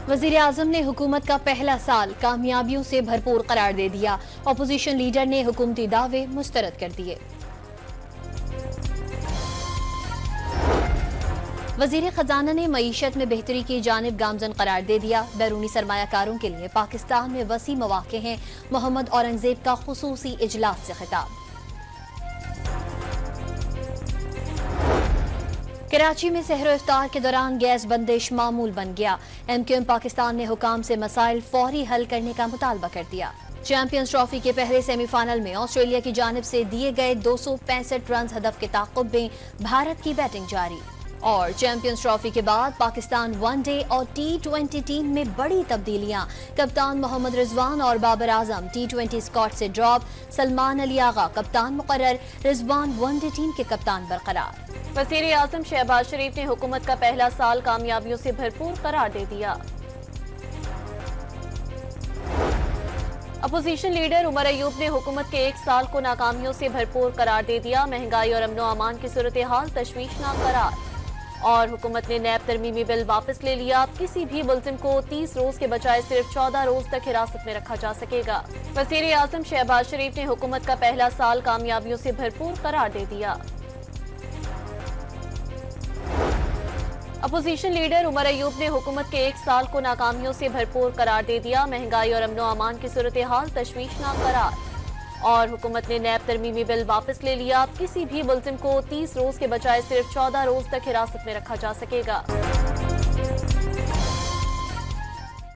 वजीर आजम ने हुकूमत का पहला साल कामयाबियों से भरपूर करार दे दिया। अपोजिशन लीडर ने हुकूमती दावे मुस्तरद कर दिए। वजीर खजाना ने मईशत में बेहतरी की जानिब गामजन करार दे दिया। बैरूनी सरमायाकारों के लिए पाकिस्तान में वसी मौके हैं। मोहम्मद औरंगजेब का खुसूसी इजलास से खिताब। कराची में सहर इफ्तार के दौरान गैस बंदिश मामूल बन गया। MQM पाकिस्तान ने हुकाम से मसाइल फौरी हल करने का मुतालबा कर दिया। चैंपियंस ट्रॉफी के पहले सेमीफाइनल में ऑस्ट्रेलिया की जानिब से दिए गए 265 रन हदफ के ताक़ुब में भारत की बैटिंग जारी। और चैंपियंस ट्रॉफी के बाद पाकिस्तान वनडे और T20 टीम में बड़ी तब्दीलियां। कप्तान मोहम्मद रिजवान और बाबर आजम T20 स्क्वाड से ड्रॉप। सलमान अली आगा कप्तान मुकर्रर। रिजवान वनडे टीम के कप्तान बरकरार। वज़ीर आज़म शहबाज शरीफ ने हुकूमत का पहला साल कामयाबियों से भरपूर करार दे दिया। अपोजिशन लीडर उमर अयूब ने हुकूमत के एक साल को नाकामियों से भरपूर करार दे दिया। महंगाई और अमनो अमान की सूरत हाल तशवीशनाक करार। और हुकूमत ने नैब तरमीमी बिल वापस ले लिया। अब किसी भी मुल्जिम को 30 रोज के बजाय सिर्फ 14 रोज तक हिरासत में रखा जा सकेगा। वज़ीर आज़म शहबाज शरीफ ने हुकूमत का पहला साल कामयाबियों से भरपूर करार दे दिया। अपोजिशन लीडर उमर अयूब ने हुकूमत के एक साल को नाकामियों से भरपूर करार दे दिया। महंगाई और अमनो अमान की सूरत हाल तशवीशनाक करार। और हुकूमत ने नैब तरमीमी बिल वापस ले लिया। अब किसी भी मुल्जिम को 30 रोज के बजाय सिर्फ 14 रोज तक हिरासत में रखा जा सकेगा।